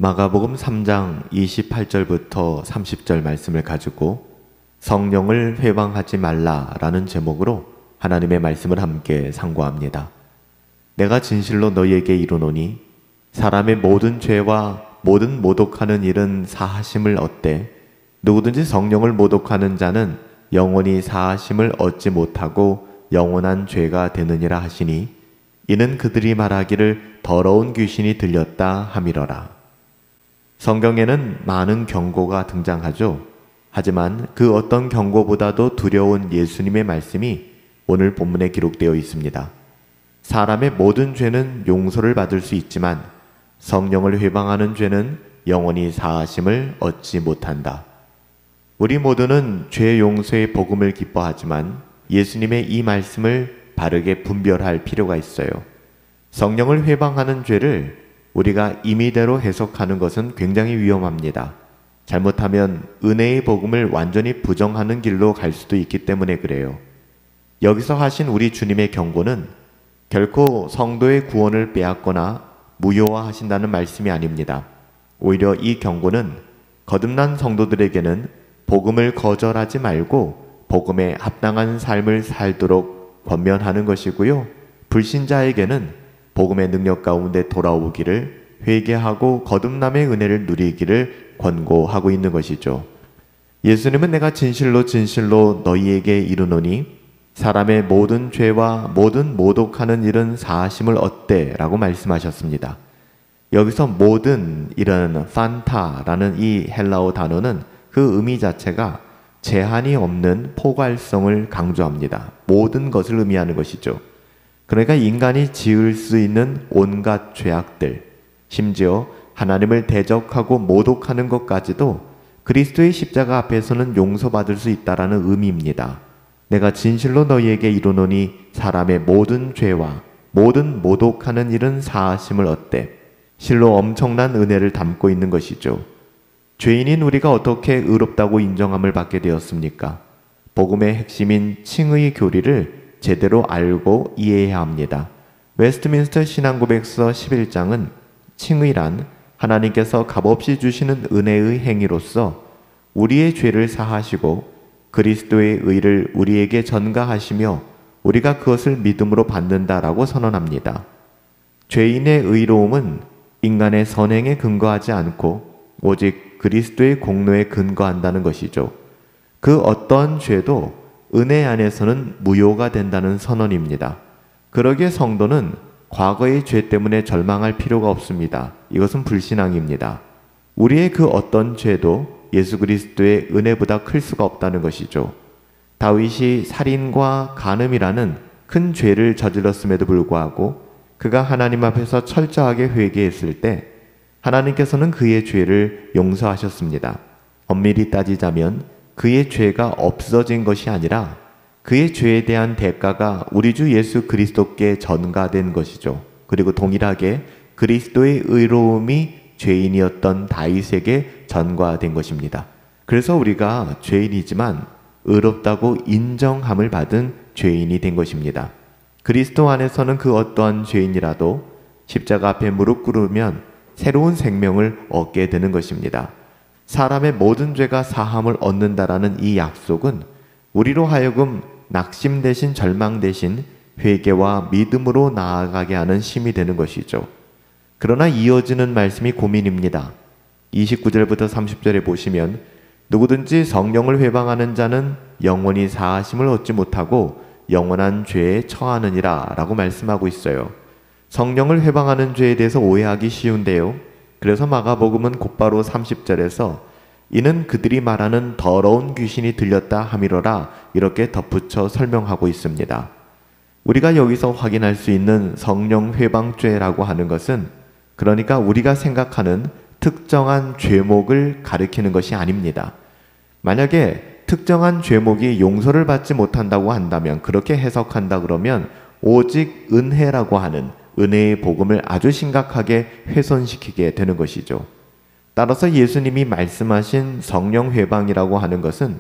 마가복음 3장 28절부터 30절 말씀을 가지고 성령을 회방하지 말라라는 제목으로 하나님의 말씀을 함께 상고합니다. 내가 진실로 너희에게 이르노니 사람의 모든 죄와 모든 모독하는 일은 사하심을 얻되 누구든지 성령을 모독하는 자는 영원히 사하심을 얻지 못하고 영원한 죄가 되느니라 하시니 이는 그들이 말하기를 더러운 귀신이 들렸다 함이러라. 성경에는 많은 경고가 등장하죠. 하지만 그 어떤 경고보다도 두려운 예수님의 말씀이 오늘 본문에 기록되어 있습니다. 사람의 모든 죄는 용서를 받을 수 있지만 성령을 회방하는 죄는 영원히 사하심을 얻지 못한다. 우리 모두는 죄 용서의 복음을 기뻐하지만 예수님의 이 말씀을 바르게 분별할 필요가 있어요. 성령을 회방하는 죄를 우리가 임의대로 해석하는 것은 굉장히 위험합니다. 잘못하면 은혜의 복음을 완전히 부정하는 길로 갈 수도 있기 때문에 그래요. 여기서 하신 우리 주님의 경고는 결코 성도의 구원을 빼앗거나 무효화하신다는 말씀이 아닙니다. 오히려 이 경고는 거듭난 성도들에게는 복음을 거절하지 말고 복음에 합당한 삶을 살도록 권면하는 것이고요. 불신자에게는 복음의 능력 가운데 돌아오기를 회개하고 거듭남의 은혜를 누리기를 권고하고 있는 것이죠. 예수님은 내가 진실로 진실로 너희에게 이르노니 사람의 모든 죄와 모든 모독하는 일은 사하심을 얻되 라고 말씀하셨습니다. 여기서 모든 이라는 판타라는 이 헬라어 단어는 그 의미 자체가 제한이 없는 포괄성을 강조합니다. 모든 것을 의미하는 것이죠. 그러니까 인간이 지을 수 있는 온갖 죄악들, 심지어 하나님을 대적하고 모독하는 것까지도 그리스도의 십자가 앞에서는 용서받을 수 있다라는 의미입니다. 내가 진실로 너희에게 이르노니 사람의 모든 죄와 모든 모독하는 일은 사하심을 얻되 실로 엄청난 은혜를 담고 있는 것이죠. 죄인인 우리가 어떻게 의롭다고 인정함을 받게 되었습니까? 복음의 핵심인 칭의 교리를 제대로 알고 이해해야 합니다. 웨스트민스터 신앙고백서 11장은 칭의란 하나님께서 값없이 주시는 은혜의 행위로서 우리의 죄를 사하시고 그리스도의 의를 우리에게 전가하시며 우리가 그것을 믿음으로 받는다라고 선언합니다. 죄인의 의로움은 인간의 선행에 근거하지 않고 오직 그리스도의 공로에 근거한다는 것이죠. 그 어떠한 죄도 은혜 안에서는 무효가 된다는 선언입니다. 그러기에 성도는 과거의 죄 때문에 절망할 필요가 없습니다. 이것은 불신앙입니다. 우리의 그 어떤 죄도 예수 그리스도의 은혜보다 클 수가 없다는 것이죠. 다윗이 살인과 간음이라는 큰 죄를 저질렀음에도 불구하고 그가 하나님 앞에서 철저하게 회개했을 때 하나님께서는 그의 죄를 용서하셨습니다. 엄밀히 따지자면 그의 죄가 없어진 것이 아니라 그의 죄에 대한 대가가 우리 주 예수 그리스도께 전가된 것이죠. 그리고 동일하게 그리스도의 의로움이 죄인이었던 다윗에게 전가된 것입니다. 그래서 우리가 죄인이지만 의롭다고 인정함을 받은 죄인이 된 것입니다. 그리스도 안에서는 그 어떠한 죄인이라도 십자가 앞에 무릎 꿇으면 새로운 생명을 얻게 되는 것입니다. 사람의 모든 죄가 사함을 얻는다라는 이 약속은 우리로 하여금 낙심 대신 절망 대신 회개와 믿음으로 나아가게 하는 힘이 되는 것이죠. 그러나 이어지는 말씀이 고민입니다. 29절부터 30절에 보시면 누구든지 성령을 회방하는 자는 영원히 사하심을 얻지 못하고 영원한 죄에 처하느니라 라고 말씀하고 있어요. 성령을 회방하는 죄에 대해서 오해하기 쉬운데요. 그래서 마가복음은 곧바로 30절에서 이는 그들이 말하는 더러운 귀신이 들렸다 함이러라 이렇게 덧붙여 설명하고 있습니다. 우리가 여기서 확인할 수 있는 성령 회방죄라고 하는 것은 그러니까 우리가 생각하는 특정한 죄목을 가리키는 것이 아닙니다. 만약에 특정한 죄목이 용서를 받지 못한다고 한다면 그렇게 해석한다 그러면 오직 은혜라고 하는 은혜의 복음을 아주 심각하게 훼손시키게 되는 것이죠. 따라서 예수님이 말씀하신 성령 회방이라고 하는 것은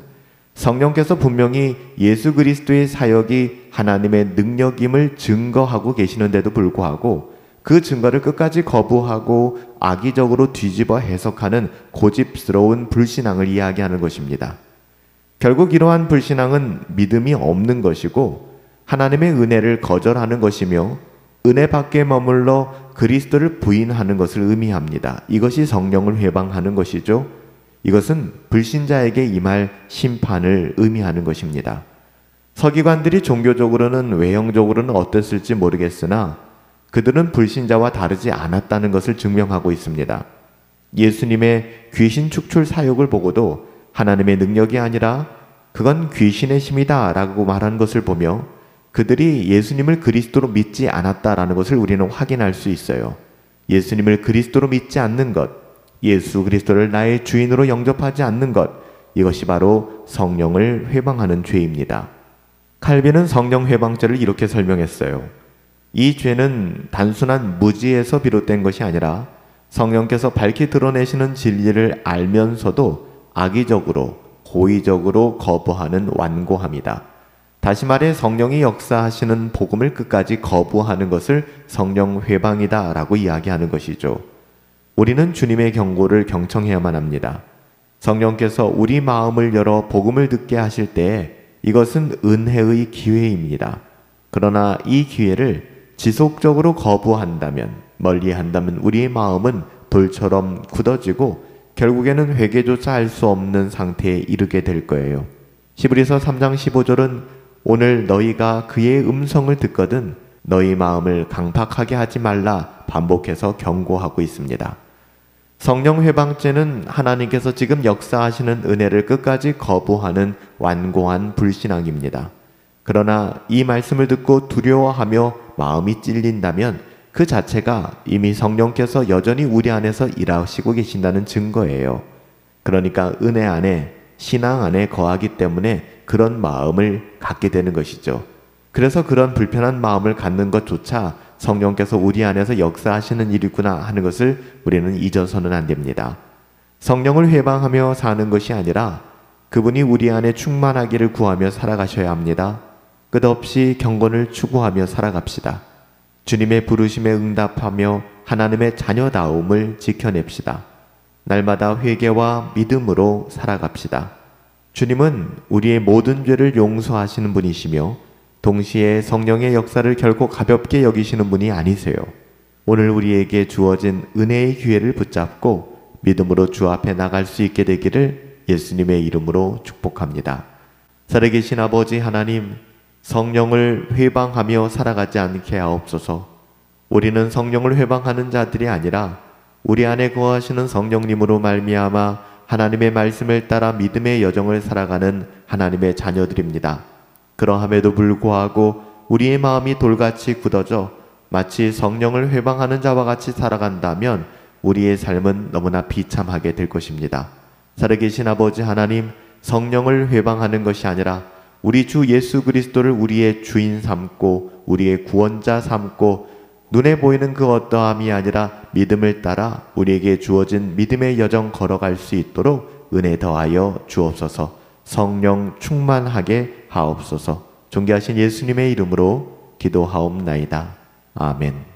성령께서 분명히 예수 그리스도의 사역이 하나님의 능력임을 증거하고 계시는데도 불구하고 그 증거를 끝까지 거부하고 악의적으로 뒤집어 해석하는 고집스러운 불신앙을 이야기하는 것입니다. 결국 이러한 불신앙은 믿음이 없는 것이고 하나님의 은혜를 거절하는 것이며 은혜 밖에 머물러 그리스도를 부인하는 것을 의미합니다. 이것이 성령을 회방하는 것이죠. 이것은 불신자에게 임할 심판을 의미하는 것입니다. 서기관들이 종교적으로는 외형적으로는 어땠을지 모르겠으나 그들은 불신자와 다르지 않았다는 것을 증명하고 있습니다. 예수님의 귀신 축출 사역을 보고도 하나님의 능력이 아니라 그건 귀신의 힘이다 라고 말한 것을 보며 그들이 예수님을 그리스도로 믿지 않았다라는 것을 우리는 확인할 수 있어요. 예수님을 그리스도로 믿지 않는 것, 예수 그리스도를 나의 주인으로 영접하지 않는 것, 이것이 바로 성령을 회방하는 죄입니다. 칼빈은 성령 회방죄를 이렇게 설명했어요. 이 죄는 단순한 무지에서 비롯된 것이 아니라 성령께서 밝히 드러내시는 진리를 알면서도 악의적으로, 고의적으로 거부하는 완고함이다. 다시 말해 성령이 역사하시는 복음을 끝까지 거부하는 것을 성령 회방이다 라고 이야기하는 것이죠. 우리는 주님의 경고를 경청해야만 합니다. 성령께서 우리 마음을 열어 복음을 듣게 하실 때에 이것은 은혜의 기회입니다. 그러나 이 기회를 지속적으로 거부한다면, 멀리한다면 우리의 마음은 돌처럼 굳어지고 결국에는 회개조차 할 수 없는 상태에 이르게 될 거예요. 히브리서 3장 15절은 오늘 너희가 그의 음성을 듣거든 너희 마음을 강팍하게 하지 말라 반복해서 경고하고 있습니다. 성령 회방죄는 하나님께서 지금 역사하시는 은혜를 끝까지 거부하는 완고한 불신앙입니다. 그러나 이 말씀을 듣고 두려워하며 마음이 찔린다면 그 자체가 이미 성령께서 여전히 우리 안에서 일하시고 계신다는 증거예요. 그러니까 은혜 안에, 신앙 안에 거하기 때문에 그런 마음을 갖게 되는 것이죠. 그래서 그런 불편한 마음을 갖는 것조차 성령께서 우리 안에서 역사하시는 일이구나 하는 것을 우리는 잊어서는 안 됩니다. 성령을 회방하며 사는 것이 아니라 그분이 우리 안에 충만하기를 구하며 살아가셔야 합니다. 끝없이 경건을 추구하며 살아갑시다. 주님의 부르심에 응답하며 하나님의 자녀다움을 지켜냅시다. 날마다 회개와 믿음으로 살아갑시다. 주님은 우리의 모든 죄를 용서하시는 분이시며 동시에 성령의 역사를 결코 가볍게 여기시는 분이 아니세요. 오늘 우리에게 주어진 은혜의 기회를 붙잡고 믿음으로 주 앞에 나갈 수 있게 되기를 예수님의 이름으로 축복합니다. 살아계신 아버지 하나님, 성령을 회방하며 살아가지 않게 하옵소서. 우리는 성령을 회방하는 자들이 아니라 우리 안에 거하시는 성령님으로 말미암아 하나님의 말씀을 따라 믿음의 여정을 살아가는 하나님의 자녀들입니다. 그러함에도 불구하고 우리의 마음이 돌같이 굳어져 마치 성령을 회방하는 자와 같이 살아간다면 우리의 삶은 너무나 비참하게 될 것입니다. 살아계신 아버지 하나님, 성령을 회방하는 것이 아니라 우리 주 예수 그리스도를 우리의 주인 삼고 우리의 구원자 삼고 눈에 보이는 그 어떠함이 아니라 믿음을 따라 우리에게 주어진 믿음의 여정 걸어갈 수 있도록 은혜 더하여 주옵소서. 성령 충만하게 하옵소서. 존귀하신 예수님의 이름으로 기도하옵나이다. 아멘.